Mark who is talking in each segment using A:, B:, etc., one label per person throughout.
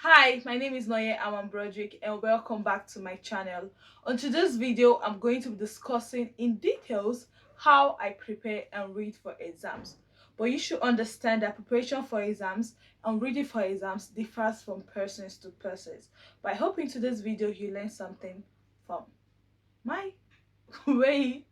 A: Hi, my name is Nonye, I'm Broderick, and welcome back to my channel. On today's video, I'm going to be discussing in details how I prepare and read for exams. But you should understand that preparation for exams and reading for exams differs from persons to persons. But I hope in today's video you learn something from my way.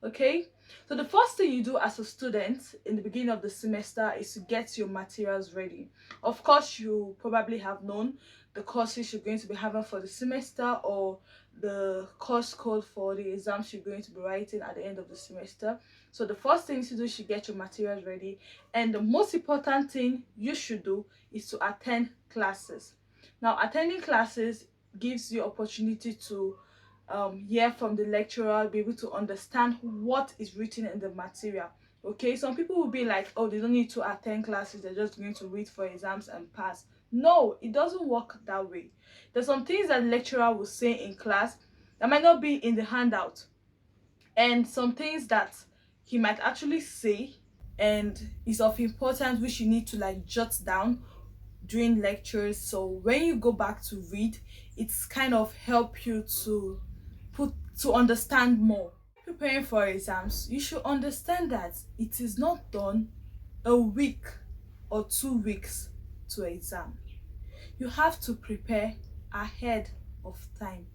A: Okay, so the first thing you do as a student in the beginning of the semester is to get your materials ready. Of course, you probably have known the courses you're going to be having for the semester or the course code for the exams you're going to be writing at the end of the semester. So the first thing to do is to get your materials ready, and the most important thing you should do is to attend classes. Now, attending classes gives you opportunity to hear from the lecturer, be able to understand what is written in the material. Okay, some people will be like, oh, they don't need to attend classes, they're just going to read for exams and pass. No, it doesn't work that way. There's some things that the lecturer will say in class that might not be in the handout, and some things that he might actually say and is of importance which you need to like jot down during lectures. So when you go back to read, it's kind of help you to understand more. Preparing for exams, you should understand that it is not done a week or 2 weeks to exam. You have to prepare ahead of time,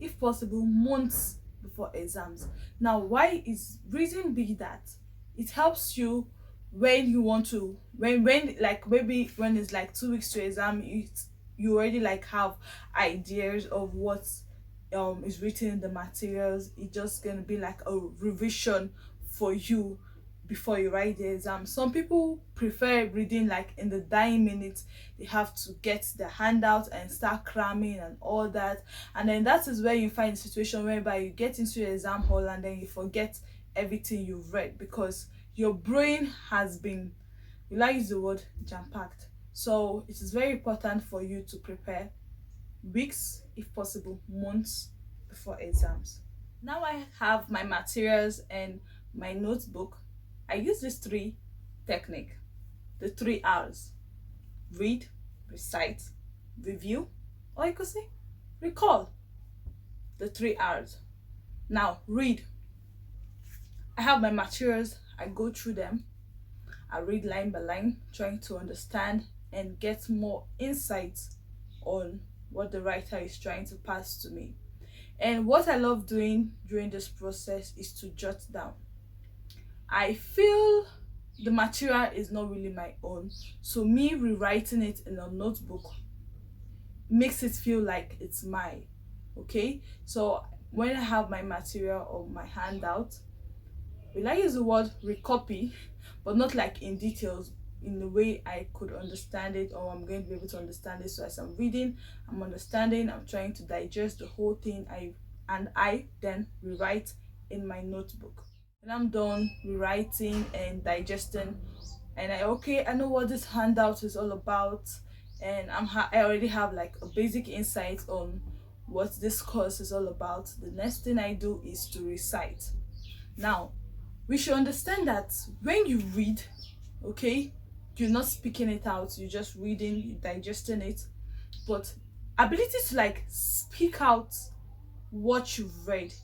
A: if possible months before exams. Now, why is reason be that it helps you when you want to, when like maybe when it's like 2 weeks to exam, you already like have ideas of what is written in the materials. It's just gonna be like a revision for you before you write the exam. Some people prefer reading like in the dying minutes. They have to get the handout and start cramming and all that, and then that is where you find a situation whereby you get into your exam hall and then you forget everything you've read because your brain has been, you like use the word, jam-packed. So it is very important for you to prepare weeks, if possible months before exams. Now I have my materials and my notebook. I use this three technique, the 3R's: read, recite, review, or you could say recall. The 3R's. Now read. I have my materials, I go through them, I read line by line, trying to understand and get more insights on what the writer is trying to pass to me. And what I love doing during this process is to jot down. I feel the material is not really my own, so me rewriting it in a notebook makes it feel like it's mine. Okay, so when I have my material or my handout, will I use the word recopy, but not like in details, in the way I could understand it or I'm going to be able to understand it. So as I'm reading, I'm understanding, I'm trying to digest the whole thing. I then rewrite in my notebook. When I'm done rewriting and digesting, and I know what this handout is all about, and I already have like a basic insight on what this course is all about. The next thing I do is to recite. Now, we should understand that when you read, okay, you're not speaking it out, you're just reading, you're digesting it. But ability to like speak out what you've read,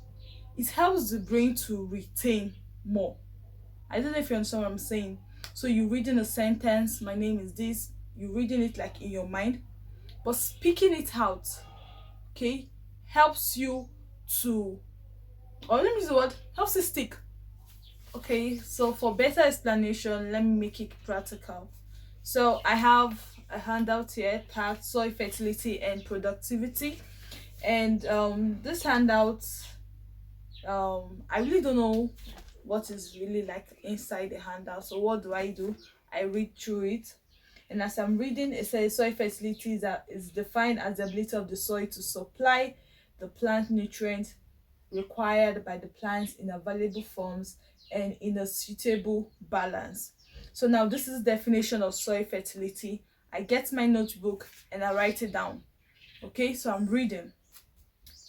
A: it helps the brain to retain more. I don't know if you understand what I'm saying. So you're reading a sentence, my name is this, you're reading it like in your mind, but speaking it out, okay, helps you to, or let me use the word, helps it stick. Okay, so for better explanation, let me make it practical. So I have a handout here tagged soil fertility and productivity, and this handout, I really don't know what is really like inside the handout. So what do? I read through it, and as I'm reading, it says soil fertility is defined as the ability of the soil to supply the plant nutrients required by the plants in available forms and in a suitable balance. So now this is the definition of soil fertility. I get my notebook and I write it down. Okay, so I'm reading,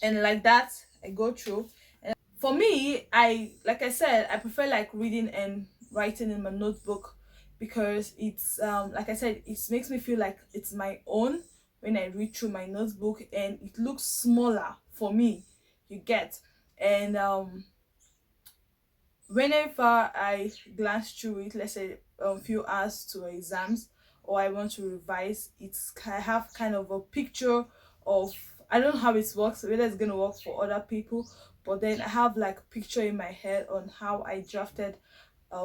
A: and like that I go through. And for me, I like I said, I prefer like reading and writing in my notebook because it's like I said, it makes me feel like it's my own. when I read through my notebook and it looks smaller for me, you get. And whenever I glance through it, let's say a few hours to exams, or I want to revise, I have kind of a picture of, I don't know how it works, whether it's gonna work for other people, but then I have like picture in my head on how I drafted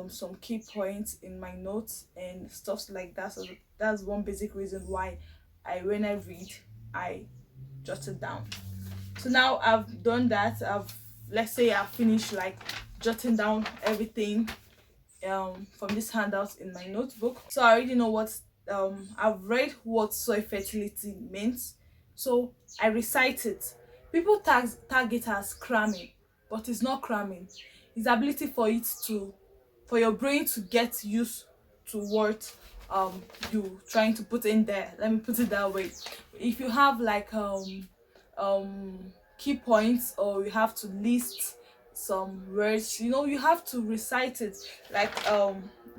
A: some key points in my notes and stuff like that. So that's one basic reason why when I read, I jot it down. So now I've done that. Let's say I've finished like jotting down everything from this handout in my notebook. So I already know what I've read what soil fertility means. So I recite it. People tag it as cramming, but it's not cramming. It's the ability for your brain to get used to what you trying to put in there. Let me put it that way. If you have like key points, or you have to list some words, you have to recite it. Like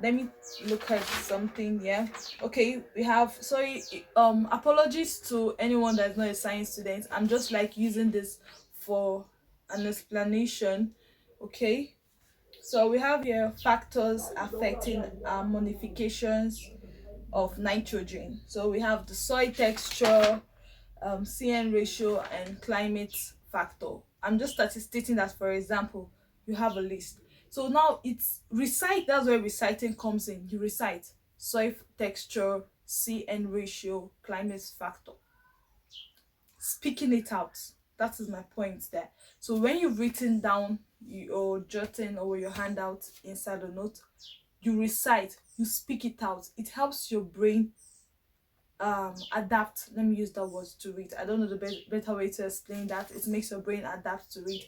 A: let me look at something. Yeah, okay, we have, sorry, apologies to anyone that's not a science student. I'm just like using this for an explanation. Okay, so we have here factors affecting modifications of nitrogen. So we have the soil texture, CN ratio, and climate factor. I'm just stating that, for example, you have a list. So now it's recite, that's where reciting comes in. You recite soil texture, CN ratio, climate factor. Speaking it out. That is my point there. So when you've written down your jotting or your handout inside the note, you recite, you speak it out. It helps your brain adapt. Let me use that word, to read. I don't know the better way to explain that. It makes your brain adapt to read.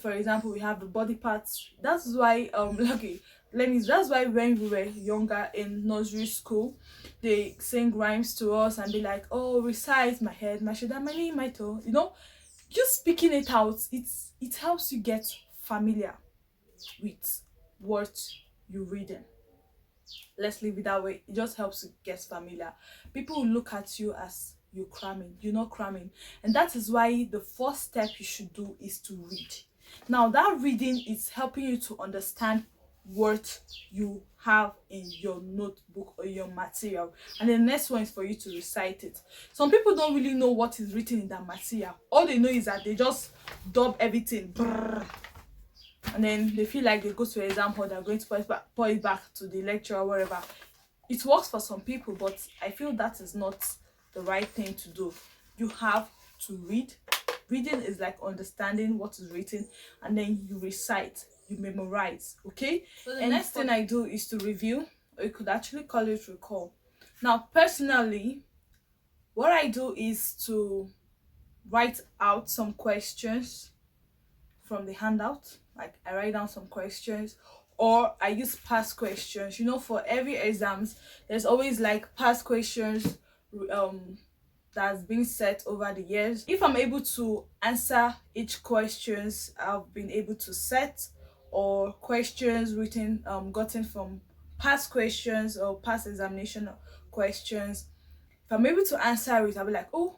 A: For example, we have the body parts. That's why okay, that's why when we were younger in nursery school, they sing rhymes to us and be like, oh, recite my head, my shoulder, my knee, my toe. Just speaking it out, it helps you get familiar with what you're reading. Let's leave it that way. It just helps you get familiar. People will look at you as you're cramming. You're not cramming. And that is why the first step you should do is to read. Now that reading is helping you to understand what you have in your notebook or your material, and the next one is for you to recite it. Some people don't really know what is written in that material. All they know is that they just dub everything, and then they feel like they go to an exam hall, they're going to pour it back to the lecturer or whatever. It works for some people, but I feel that is not the right thing to do. You have to read. Reading is like understanding what is written, and then you recite, you memorize. Okay, so the next thing I do is to review, or you could actually call it recall. Now personally, what I do is to write out some questions from the handout. Like I write down some questions, or I use past questions. For every exams there's always like past questions that's been set over the years. If I'm able to answer each questions I've been able to set, or questions written gotten from past questions or past examination questions, if I'm able to answer it, I'll be like, oh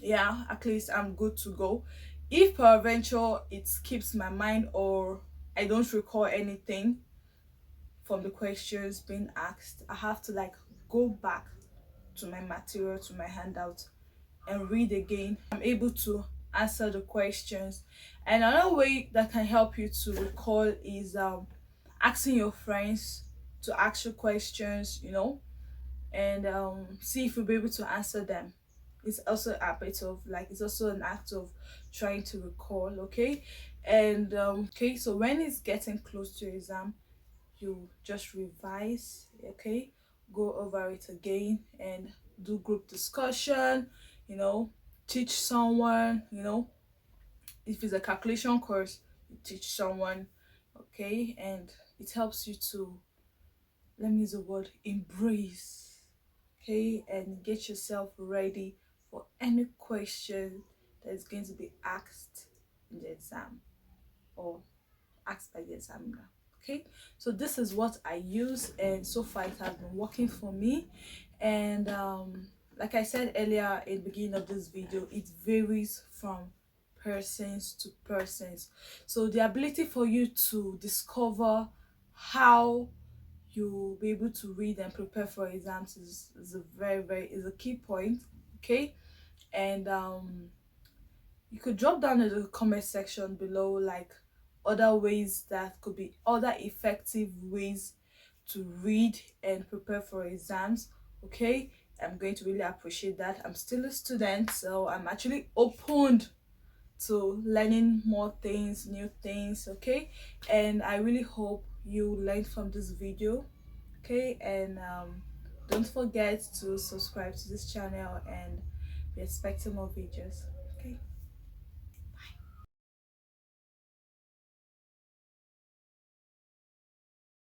A: yeah, at least I'm good to go. If peradventure it skips my mind, or I don't recall anything from the questions being asked, I have to like go back to my material, to my handout, and read again. I'm able to answer the questions. And another way that can help you to recall is asking your friends to ask you questions, and see if you'll be able to answer them. It's also a bit of like, it's also an act of trying to recall. Okay, and okay, so when it's getting close to exam, you just revise. Okay, go over it again and do group discussion, teach someone. If it's a calculation course, you teach someone. Okay, and it helps you to, let me use the word, embrace. Okay, and get yourself ready for any question that is going to be asked in the exam, or asked by the examiner. Okay, so this is what I use, and so far it has been working for me. And like I said earlier in the beginning of this video, it varies from persons to persons. So the ability for you to discover how you'll be able to read and prepare for exams is a is a key point. Okay. And you could drop down in the comment section below like other ways that could be other effective ways to read and prepare for exams. Okay, I'm going to really appreciate that. I'm still a student, so I'm actually opened to learning more things, new things. Okay, and I really hope you learned from this video. Okay, and don't forget to subscribe to this channel and be expecting more videos.